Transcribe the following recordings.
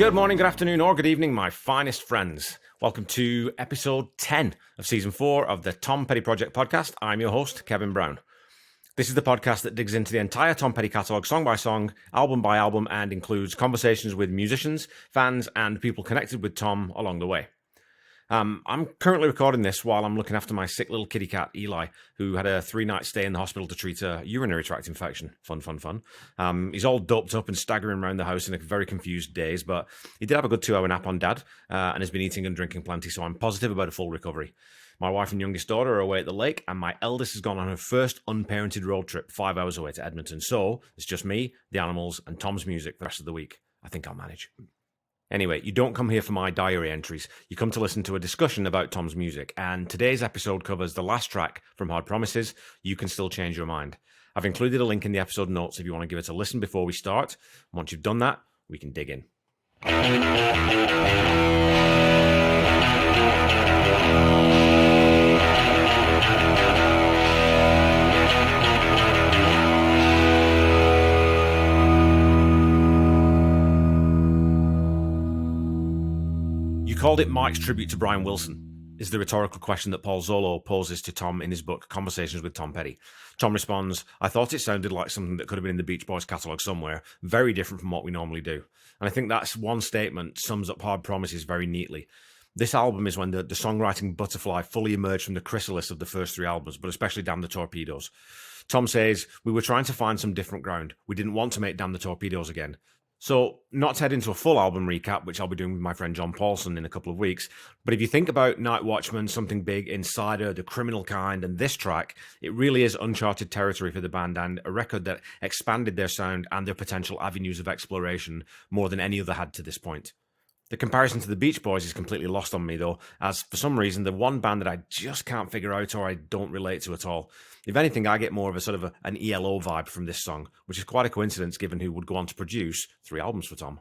Good morning, good afternoon, or good evening, my finest friends. Welcome to episode 10 of season 4 of the Tom Petty Project podcast. I'm your host, Kevin Brown. This is the podcast that digs into the entire Tom Petty catalogue, song by song, album by album, and includes conversations with musicians, fans, and people connected with Tom along the way. I'm currently recording this while I'm looking after my sick little kitty cat, Eli, who had a 3-night stay in the hospital to treat a urinary tract infection. Fun. He's all doped up and staggering around the house in a very confused daze, but he did have a good 2-hour nap on Dad and has been eating and drinking plenty, so I'm positive about a full recovery. My wife and youngest daughter are away at the lake, and my eldest has gone on her first unparented road trip 5 hours away to Edmonton. So it's just me, the animals, and Tom's music the rest of the week. I think I'll manage. Anyway, you don't come here for my diary entries. You come to listen to a discussion about Tom's music, and today's episode covers the last track from Hard Promises, You Can Still Change Your Mind. I've included a link in the episode notes if you want to give it a listen before we start. Once you've done that, we can dig in. You called it Mike's tribute to Brian Wilson, is the rhetorical question that Paul Zollo poses to Tom in his book, Conversations with Tom Petty. Tom responds, I thought it sounded like something that could have been in the Beach Boys catalogue somewhere, very different from what we normally do. And I think that's one statement sums up Hard Promises very neatly. This album is when the songwriting butterfly fully emerged from the chrysalis of the first 3 albums, but especially Damn the Torpedoes. Tom says, we were trying to find some different ground. We didn't want to make Damn the Torpedoes again. So, not to head into a full album recap, which I'll be doing with my friend John Paulson in a couple of weeks, but if you think about Night Watchman, Something Big, Insider, The Criminal Kind, and this track, it really is uncharted territory for the band and a record that expanded their sound and their potential avenues of exploration more than any other had to this point. The comparison to the Beach Boys is completely lost on me, though, as for some reason, the one band that I just can't figure out or I don't relate to at all. If anything, I get more of a sort of an ELO vibe from this song, which is quite a coincidence given who would go on to produce 3 albums for Tom.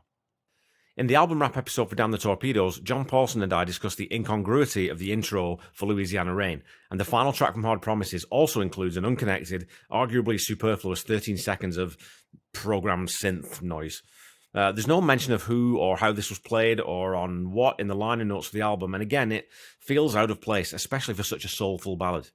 In the album wrap episode for Damn the Torpedoes, John Paulson and I discussed the incongruity of the intro for Louisiana Rain, and the final track from Hard Promises also includes an unconnected, arguably superfluous 13 seconds of programmed synth noise. There's no mention of who or how this was played or on what in the liner notes for the album, and again, it feels out of place, especially for such a soulful ballad.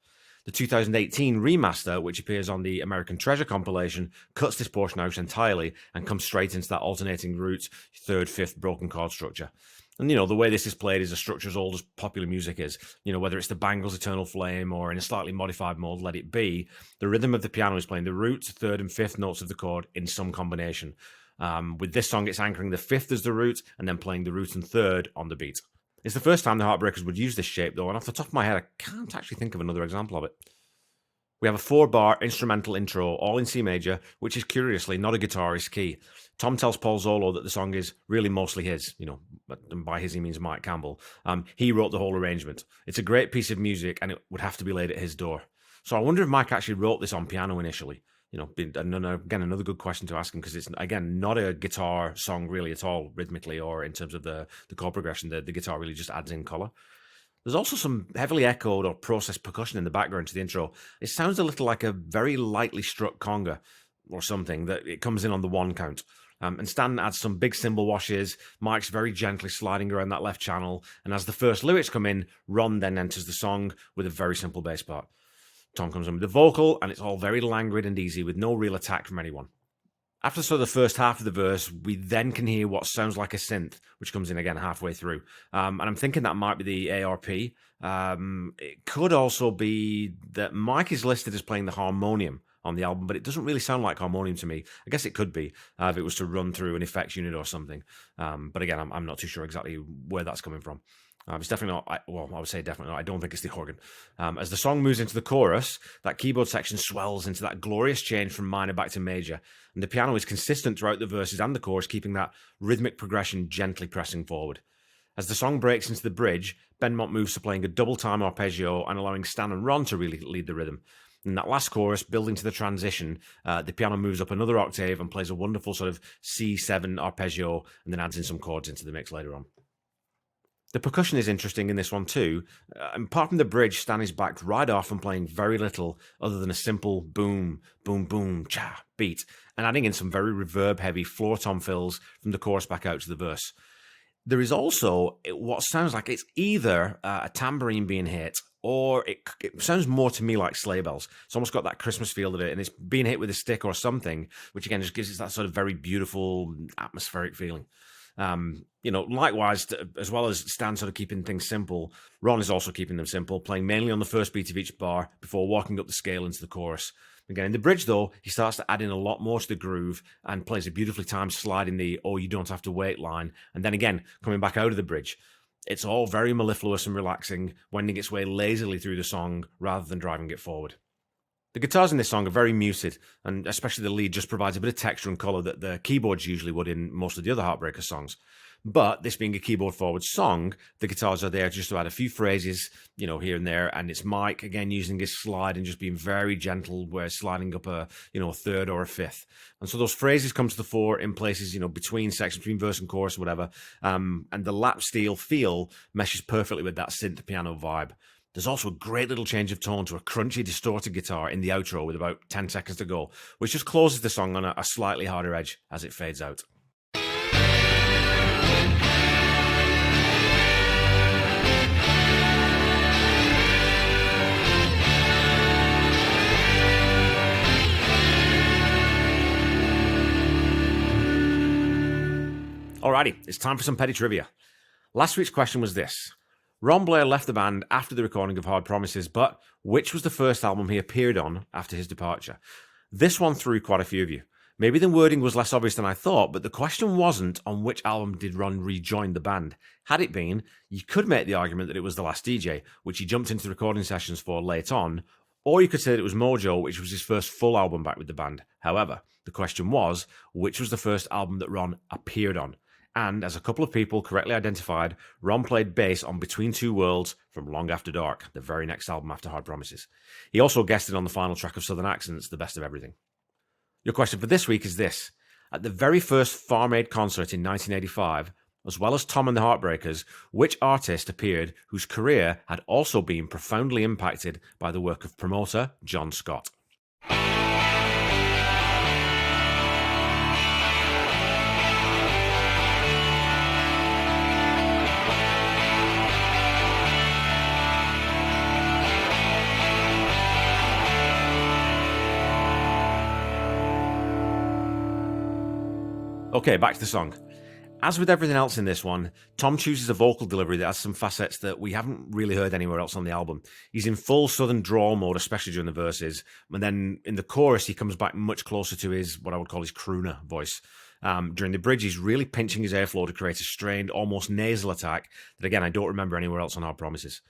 The 2018 remaster, which appears on the American Treasure compilation, cuts this portion out entirely and comes straight into that alternating root, 3rd, 5th broken chord structure. And, the way this is played is a structure as old as popular music is. Whether it's the Bangles' Eternal Flame or in a slightly modified mode, Let It Be, the rhythm of the piano is playing the root, 3rd and 5th notes of the chord in some combination. With this song, it's anchoring the 5th as the root and then playing the root and 3rd on the beat. It's the first time the Heartbreakers would use this shape, though, and off the top of my head, I can't actually think of another example of it. We have a 4-bar instrumental intro, all in C major, which is curiously not a guitarist key. Tom tells Paul Zollo that the song is really mostly his, and by his he means Mike Campbell. He wrote the whole arrangement. It's a great piece of music, and it would have to be laid at his door. So I wonder if Mike actually wrote this on piano initially. Again, another good question to ask him, because it's, again, not a guitar song really at all, rhythmically or in terms of the chord progression. The guitar really just adds in colour. There's also some heavily echoed or processed percussion in the background to the intro. It sounds a little like a very lightly struck conga or something, that it comes in on the 1 count. And Stan adds some big cymbal washes. Mike's very gently sliding around that left channel. And as the first lyrics come in, Ron then enters the song with a very simple bass part. Tom comes in with the vocal, and it's all very languid and easy with no real attack from anyone. After sort of the first half of the verse, we then can hear what sounds like a synth, which comes in again halfway through. And I'm thinking that might be the ARP. It could also be that Mike is listed as playing the harmonium on the album, but it doesn't really sound like harmonium to me. I guess it could be if it was to run through an effects unit or something. But again, I'm not too sure exactly where that's coming from. It's definitely not, I would say definitely not. I don't think it's the organ. As the song moves into the chorus, that keyboard section swells into that glorious change from minor back to major, and the piano is consistent throughout the verses and the chorus, keeping that rhythmic progression gently pressing forward. As the song breaks into the bridge, Benmont moves to playing a double-time arpeggio and allowing Stan and Ron to really lead the rhythm. In that last chorus, building to the transition, the piano moves up another octave and plays a wonderful sort of C7 arpeggio, and then adds in some chords into the mix later on. The percussion is interesting in this one too. Apart from the bridge, Stan is backed right off and playing very little other than a simple boom, boom, boom, cha beat, and adding in some very reverb-heavy floor tom fills from the chorus back out to the verse. There is also what sounds like it's either a tambourine being hit, or it sounds more to me like sleigh bells. It's almost got that Christmas feel to it, and it's being hit with a stick or something, which again just gives it that sort of very beautiful atmospheric feeling. Likewise, as well as Stan sort of keeping things simple, Ron is also keeping them simple, playing mainly on the first beat of each bar before walking up the scale into the chorus. Again, in the bridge, though, he starts to add in a lot more to the groove and plays a beautifully timed slide in the "oh, you don't have to wait" line, and then again, coming back out of the bridge. It's all very mellifluous and relaxing, wending its way lazily through the song rather than driving it forward. The guitars in this song are very muted, and especially the lead just provides a bit of texture and colour that the keyboards usually would in most of the other Heartbreaker songs. But this being a keyboard-forward song, the guitars are there just to add a few phrases, here and there, and it's Mike, again, using his slide and just being very gentle, where sliding up a third or a fifth. And so those phrases come to the fore in places, between sections, between verse and chorus or whatever, and the lap steel feel meshes perfectly with that synth piano vibe. There's also a great little change of tone to a crunchy, distorted guitar in the outro with about 10 seconds to go, which just closes the song on a slightly harder edge as it fades out. Alrighty, it's time for some petty trivia. Last week's question was this. Ron Blair left the band after the recording of Hard Promises, but which was the first album he appeared on after his departure? This one threw quite a few of you. Maybe the wording was less obvious than I thought, but the question wasn't on which album did Ron rejoin the band. Had it been, you could make the argument that it was The Last DJ, which he jumped into the recording sessions for late on, or you could say that it was Mojo, which was his first full album back with the band. However, the question was, which was the first album that Ron appeared on? And as a couple of people correctly identified, Ron played bass on Between Two Worlds from Long After Dark, the very next album after Hard Promises. He also guested on the final track of Southern Accents, The Best of Everything. Your question for this week is this. At the very first Farm Aid concert in 1985, as well as Tom and the Heartbreakers, which artist appeared whose career had also been profoundly impacted by the work of promoter John Scott? Okay, back to the song. As with everything else in this one, Tom chooses a vocal delivery that has some facets that we haven't really heard anywhere else on the album. He's in full southern drawl mode, especially during the verses, and then in the chorus he comes back much closer to his, what I would call his crooner voice. During the bridge he's really pinching his airflow to create a strained, almost nasal attack that again I don't remember anywhere else on Hard Promises.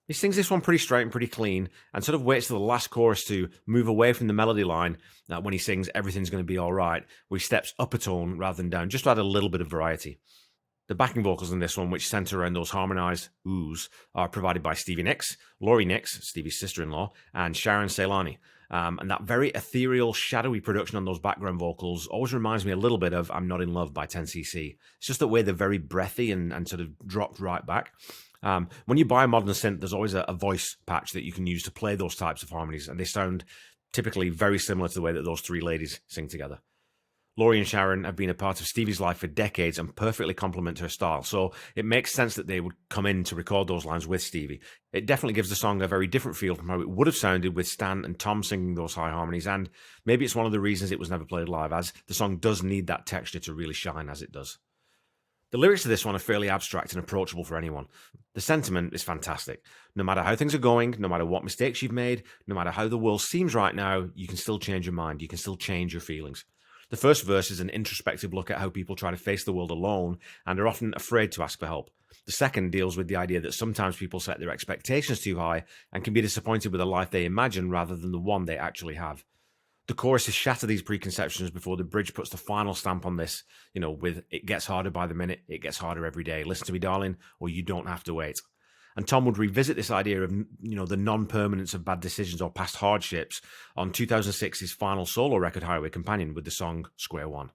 He sings this one pretty straight and pretty clean and sort of waits till the last chorus to move away from the melody line when he sings Everything's Going to Be Alright, where he steps up a tone rather than down, just to add a little bit of variety. The backing vocals in this one, which centre around those harmonised oohs, are provided by Stevie Nicks, Laurie Nicks, Stevie's sister-in-law, and Sharon Ceylani. And that very ethereal, shadowy production on those background vocals always reminds me a little bit of I'm Not In Love by 10cc. It's just the way they're very breathy and sort of dropped right back. When you buy a modern synth, there's always a voice patch that you can use to play those types of harmonies, and they sound typically very similar to the way that those three ladies sing together. Laurie and Sharon have been a part of Stevie's life for decades and perfectly complement her style, so it makes sense that they would come in to record those lines with Stevie. It definitely gives the song a very different feel from how it would have sounded with Stan and Tom singing those high harmonies, and maybe it's one of the reasons it was never played live, as the song does need that texture to really shine as it does. The lyrics to this one are fairly abstract and approachable for anyone. The sentiment is fantastic. No matter how things are going, no matter what mistakes you've made, no matter how the world seems right now, you can still change your mind. You can still change your feelings. The first verse is an introspective look at how people try to face the world alone and are often afraid to ask for help. The second deals with the idea that sometimes people set their expectations too high and can be disappointed with a life they imagine rather than the one they actually have. The chorus is shatter these preconceptions before the bridge puts the final stamp on this, with it gets harder by the minute, it gets harder every day. Listen to me, darling, or you don't have to wait. And Tom would revisit this idea of, the non-permanence of bad decisions or past hardships on 2006's final solo record, Highway Companion, with the song Square One.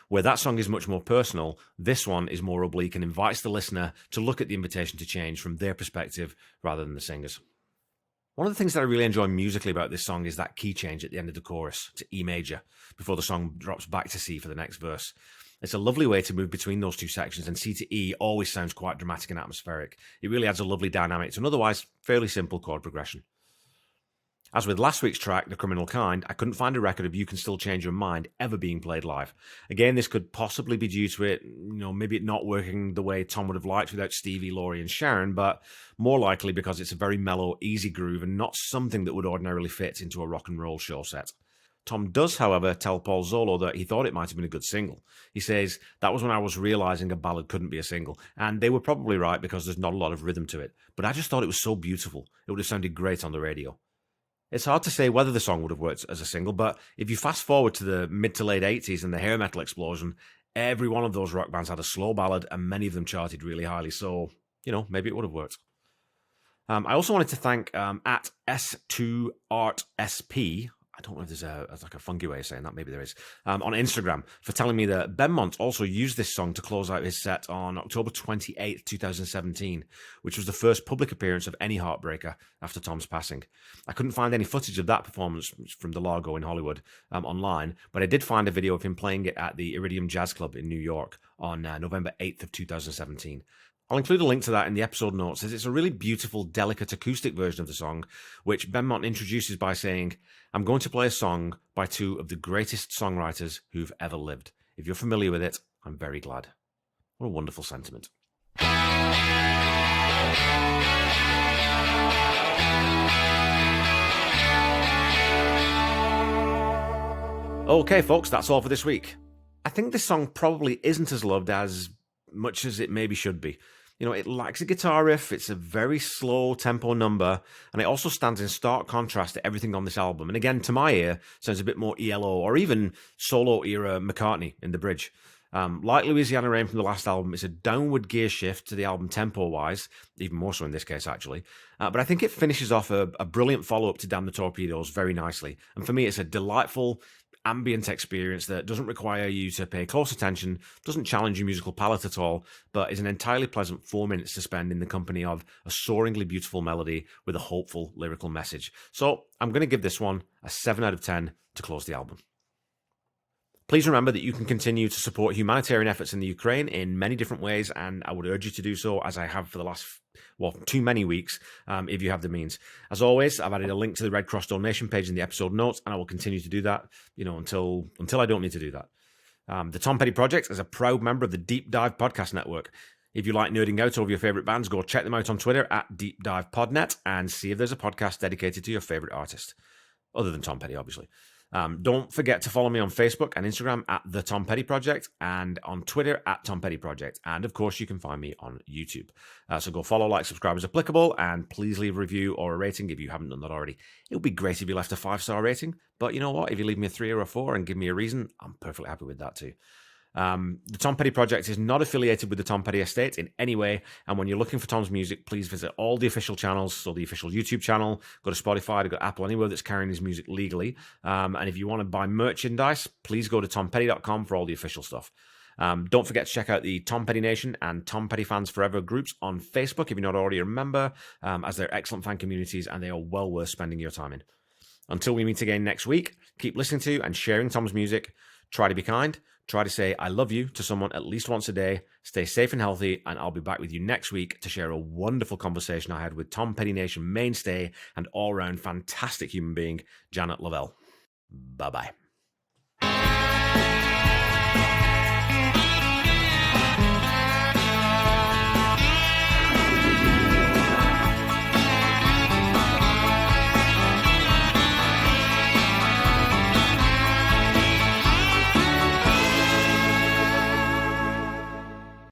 Where that song is much more personal, this one is more oblique and invites the listener to look at the invitation to change from their perspective rather than the singer's. One of the things that I really enjoy musically about this song is that key change at the end of the chorus to E major before the song drops back to C for the next verse. It's a lovely way to move between those two sections, and C to E always sounds quite dramatic and atmospheric. It really adds a lovely dynamic to an otherwise fairly simple chord progression. As with last week's track, The Criminal Kind, I couldn't find a record of You Can Still Change Your Mind ever being played live. Again, this could possibly be due to it, maybe it not working the way Tom would have liked without Stevie, Laurie, and Sharon, but more likely because it's a very mellow, easy groove and not something that would ordinarily fit into a rock and roll show set. Tom does, however, tell Paul Zollo that he thought it might have been a good single. He says, "That was when I was realizing a ballad couldn't be a single." And they were probably right because there's not a lot of rhythm to it. But I just thought it was so beautiful. It would have sounded great on the radio. It's hard to say whether the song would have worked as a single, but if you fast forward to the mid to late 80s and the hair metal explosion, every one of those rock bands had a slow ballad and many of them charted really highly. So, maybe it would have worked. I also wanted to thank at S2ArtSP, I don't know if there's a funky way of saying that, maybe there is, on Instagram, for telling me that Benmont also used this song to close out his set on October 28th, 2017, which was the first public appearance of any Heartbreaker after Tom's passing. I couldn't find any footage of that performance from the Largo in Hollywood online, but I did find a video of him playing it at the Iridium Jazz Club in New York on November 8th of 2017. I'll include a link to that in the episode notes, as it's a really beautiful, delicate acoustic version of the song, which Benmont introduces by saying, "I'm going to play a song by two of the greatest songwriters who've ever lived. If you're familiar with it, I'm very glad." What a wonderful sentiment. Okay, folks, that's all for this week. I think this song probably isn't as loved as much as it maybe should be. It lacks a guitar riff, it's a very slow tempo number, and it also stands in stark contrast to everything on this album. And again, to my ear, sounds a bit more ELO or even solo-era McCartney in the bridge. Like Louisiana Rain from the last album, it's a downward gear shift to the album tempo-wise, even more so in this case, actually. But I think it finishes off a brilliant follow-up to Damn the Torpedoes very nicely. And for me, it's a delightful, ambient experience that doesn't require you to pay close attention, doesn't challenge your musical palate at all, but is an entirely pleasant 4 minutes to spend in the company of a soaringly beautiful melody with a hopeful lyrical message. So I'm going to give this one a 7 out of 10 to close the album. Please remember that you can continue to support humanitarian efforts in the Ukraine in many different ways, and I would urge you to do so, as I have for the last, too many weeks, if you have the means. As always, I've added a link to the Red Cross donation page in the episode notes, and I will continue to do that, until I don't need to do that. The Tom Petty Project is a proud member of the Deep Dive Podcast Network. If you like nerding out over your favourite bands, go check them out on Twitter at DeepDivePodNet and see if there's a podcast dedicated to your favourite artist, other than Tom Petty, obviously. Don't forget to follow me on Facebook and Instagram at The Tom Petty Project and on Twitter at Tom Petty Project. And of course, you can find me on YouTube. So go follow, like, subscribe as applicable, and please leave a review or a rating if you haven't done that already. It would be great if you left a 5-star rating, but you know what? If you leave me a 3 or a 4 and give me a reason, I'm perfectly happy with that too. The Tom Petty Project is not affiliated with the Tom Petty Estate in any way, and when you're looking for Tom's music, please visit all the official channels. So the official YouTube channel, go to Spotify, go to Apple, anywhere that's carrying his music legally. And if you want to buy merchandise, please go to tompetty.com for all the official stuff. Don't forget to check out the Tom Petty Nation and Tom Petty Fans Forever groups on Facebook if you're not already a member, as they're excellent fan communities and they are well worth spending your time in. Until we meet again next week, keep listening to and sharing Tom's music. Try to be kind. Try to say I love you to someone at least once a day. Stay safe and healthy, and I'll be back with you next week to share a wonderful conversation I had with Tom Petty Nation mainstay and all-round fantastic human being, Janet Lavelle. Bye-bye.